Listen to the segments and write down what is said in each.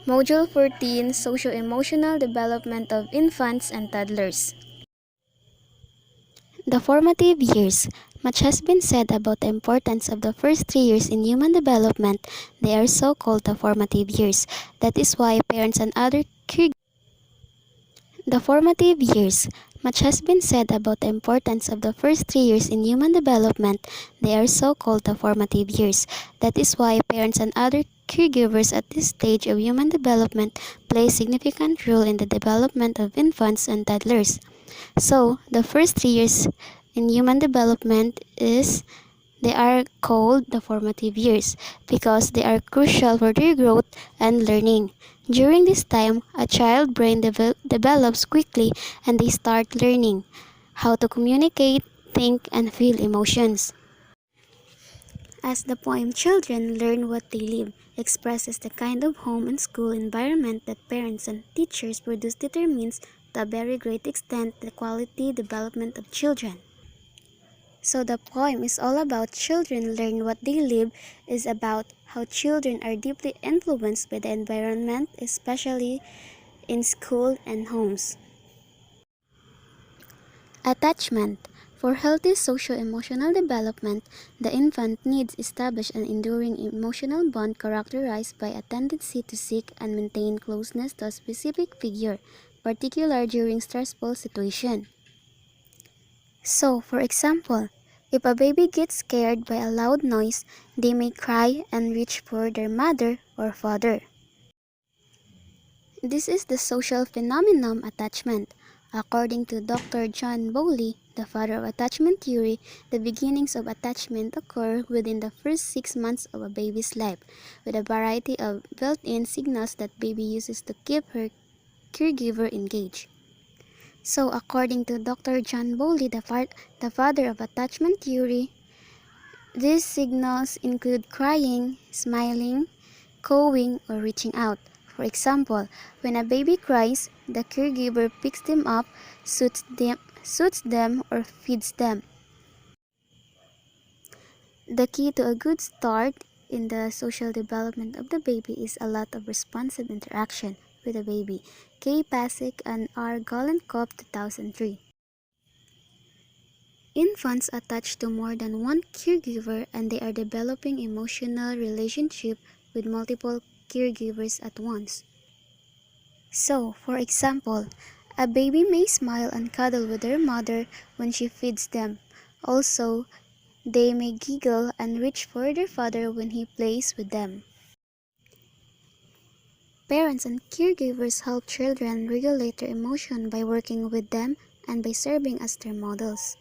Module 14, Socio-Emotional Development of Infants and Toddlers. The formative years. Much has been said about the importance of the first 3 years in human development. They are so called the formative years. That is why parents and other caregivers. The formative years. Much has been said about the importance of the first 3 years in human development. They are so called the formative years. That is why parents and other caregivers at this stage of human development play a significant role in the development of infants and toddlers. So, the first 3 years in human development is they are called the formative years because they are crucial for their growth and learning. During this time, a child brain develops quickly and they start learning how to communicate, think, and feel emotions. As the poem Children Learn What They Live expresses the kind of home and school environment that parents and teachers produce determines to a very great extent the quality development of children. So the poem is all about children learn what they live is about how children are deeply influenced by the environment, especially in school and homes. Attachment. For healthy socio-emotional development, the infant needs establish an enduring emotional bond characterized by a tendency to seek and maintain closeness to a specific figure, particularly during stressful situations. So, for example, if a baby gets scared by a loud noise, they may cry and reach for their mother or father. This is the social phenomenon attachment. According to Dr. John Bowley, the father of attachment theory, the beginnings of attachment occur within the first 6 months of a baby's life, with a variety of built-in signals that baby uses to keep her caregiver engaged. So, according to Dr. John Bowley, the father of attachment theory, these signals include crying, smiling, cooing, or reaching out. For example, when a baby cries, the caregiver picks them up, soothes them, or feeds them. The key to a good start in the social development of the baby is a lot of responsive interaction with the baby. K. Pasick and R. Golenkopf, 2003. Infants attach to more than one caregiver and they are developing emotional relationship with multiple caregivers at once. So, for example, a baby may smile and cuddle with their mother when she feeds them. Also, they may giggle and reach for their father when he plays with them. Parents and caregivers help children regulate their emotion by working with them and by serving as their models.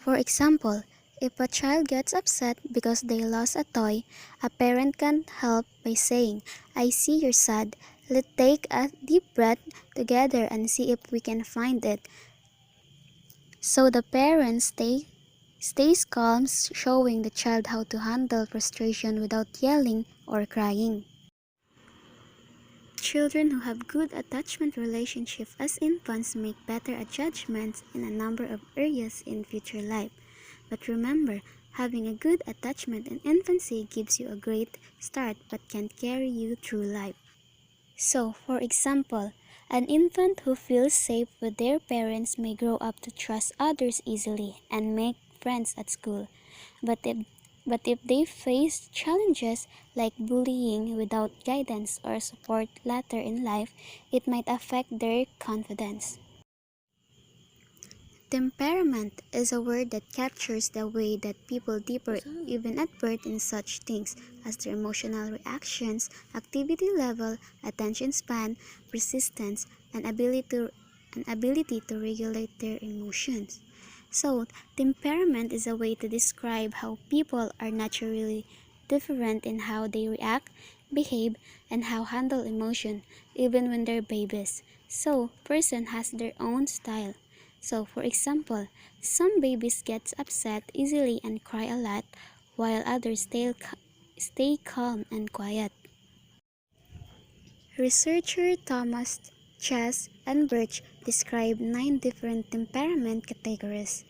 For example, if a child gets upset because they lost a toy, a parent can help by saying, "I see you're sad. Let's take a deep breath together and see if we can find it." So the parent stays calm, showing the child how to handle frustration without yelling or crying. Children who have good attachment relationships as infants make better judgments in a number of areas in future life. But remember, having a good attachment in infancy gives you a great start but can carry you through life. So, for example, an infant who feels safe with their parents may grow up to trust others easily and make friends at school. But if they face challenges like bullying without guidance or support later in life, it might affect their confidence. Temperament is a word that captures the way that people differ even at birth in such things as their emotional reactions, activity level, attention span, persistence, and ability to regulate their emotions. So, temperament is a way to describe how people are naturally different in how they react, behave, and how handle emotion, even when they're babies. So, person has their own style. So, for example, some babies get upset easily and cry a lot, while others stay calm and quiet. Researcher Thomas Chess and Birch describe 9 different temperament categories.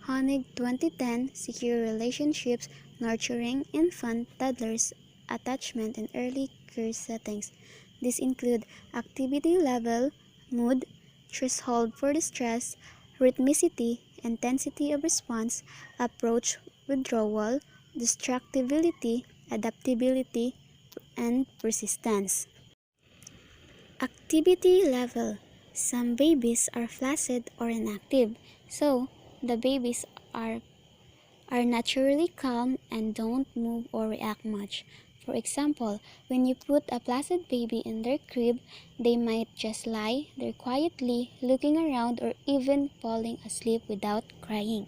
Honig 2010, Secure Relationships, Nurturing Infant, Toddlers, attachment in early career settings. These include activity level, mood, threshold for distress, rhythmicity, intensity of response, approach withdrawal, distractibility, adaptability, and persistence. Activity level. Some babies are flaccid or inactive, so the babies are naturally calm and don't move or react much. For example, when you put a placid baby in their crib, they might just lie there quietly, looking around or even falling asleep without crying.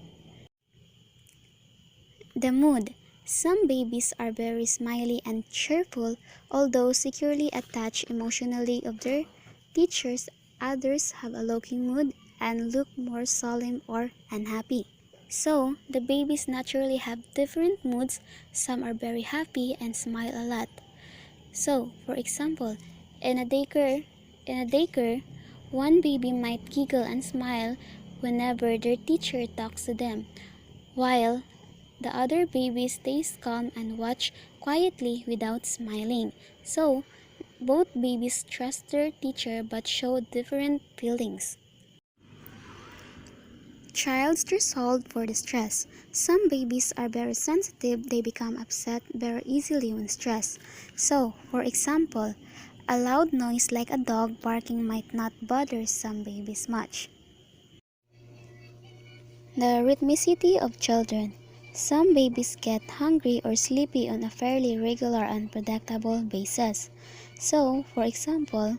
The mood. Some babies are very smiley and cheerful, although securely attached emotionally of their teachers. Others have a low-key mood and look more solemn or unhappy. So, the babies naturally have different moods. Some are very happy and smile a lot. So, for example, in a daycare, one baby might giggle and smile whenever their teacher talks to them, while the other baby stays calm and watch quietly without smiling. So, both babies trust their teacher but show different feelings. Child's threshold for distress. Some babies are very sensitive, they become upset very easily when stressed. So, for example, a loud noise like a dog barking might not bother some babies much. The rhythmicity of children. Some babies get hungry or sleepy on a fairly regular and predictable basis. So, for example,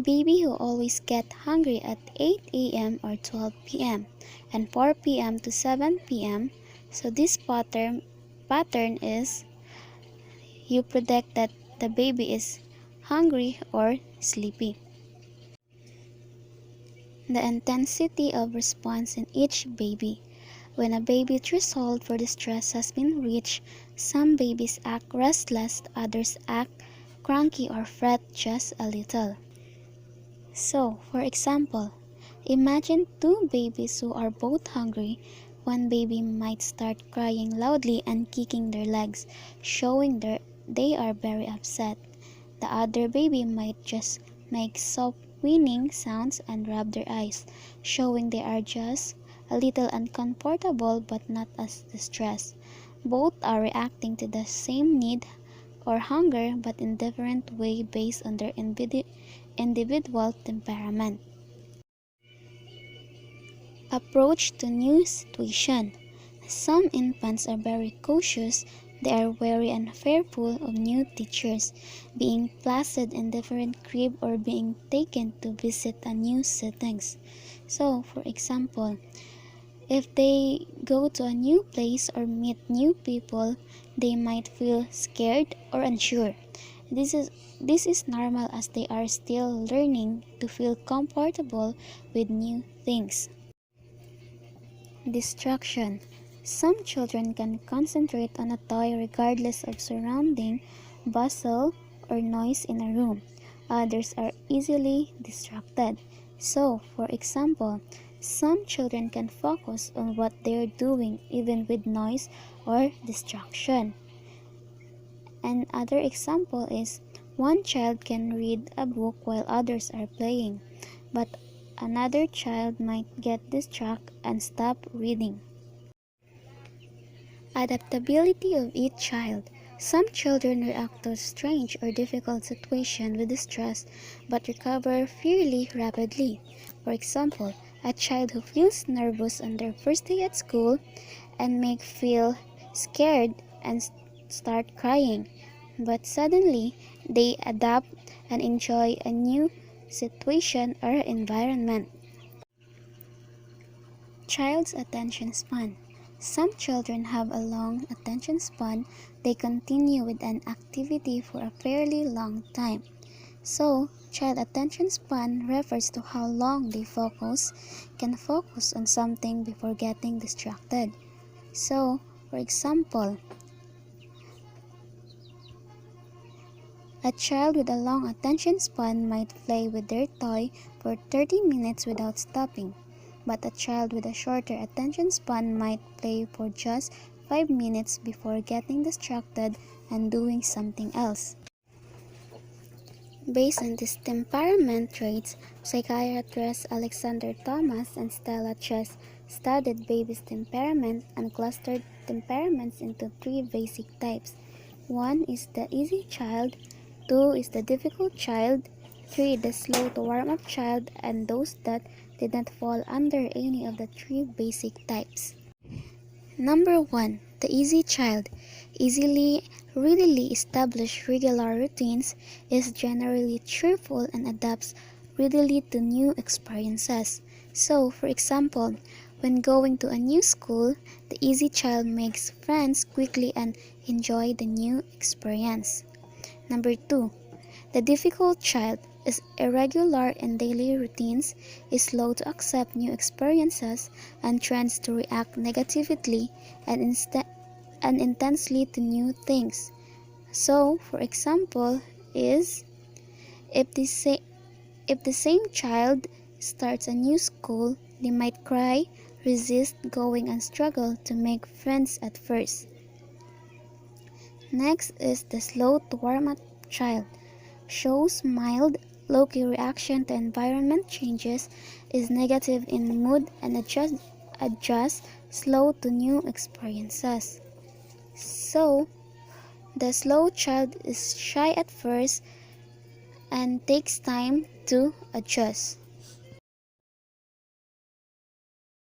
baby who always get hungry at 8 a.m. or 12 p.m. and 4 p.m. to 7 p.m. So this pattern is you predict that the baby is hungry or sleepy. The intensity of response in each baby. When a baby threshold for distress has been reached, some babies act restless, others act cranky or fret just a little. So, for example, imagine two babies who are both hungry. One baby might start crying loudly and kicking their legs, showing they are very upset. The other baby might just make soft whining sounds and rub their eyes, showing they are just a little uncomfortable but not as distressed. Both are reacting to the same need or hunger but in different way based on their individual temperament. Approach to new situation. Some infants are very cautious. They are wary and fearful of new teachers, being placed in different crib or being taken to visit a new settings. So, for example, if they go to a new place or meet new people, they might feel scared or unsure. This is normal as they are still learning to feel comfortable with new things. Distraction. Some children can concentrate on a toy regardless of surrounding bustle or noise in a room. Others are easily distracted. So, for example, some children can focus on what they're doing even with noise or distraction. Another example is one child can read a book while others are playing, but another child might get distracted and stop reading. Adaptability of each child. Some children react to strange or difficult situations with distress but recover fairly rapidly. For example, a child who feels nervous on their first day at school and may feel scared and start crying, but suddenly they adapt and enjoy a new situation or environment. Child's attention span. Some children have a long attention span. They continue with an activity for a fairly long time. So, child attention span refers to how long they can focus on something before getting distracted. So, for example, a child with a long attention span might play with their toy for 30 minutes without stopping, but a child with a shorter attention span might play for just 5 minutes before getting distracted and doing something else. Based on these temperament traits, psychiatrists Alexander Thomas and Stella Chess studied babies' temperament and clustered temperaments into three basic types. One is the easy child, two is the difficult child, three the slow to warm up child, and those that did not fall under any of the three basic types. Number 1. The easy child. Easily, readily establish regular routines, is generally cheerful and adapts readily to new experiences. So, for example, when going to a new school, the easy child makes friends quickly and enjoy the new experience. Number 2. The difficult child is irregular in daily routines, is slow to accept new experiences, and tends to react negatively and intensely to new things. So, for example, is if if the same child starts a new school, they might cry, resist going, and struggle to make friends at first. Next is the slow to warm up child. Shows mild, low-key reaction to environment changes, is negative in mood, and adjust slow to new experiences. So, the slow child is shy at first and takes time to adjust.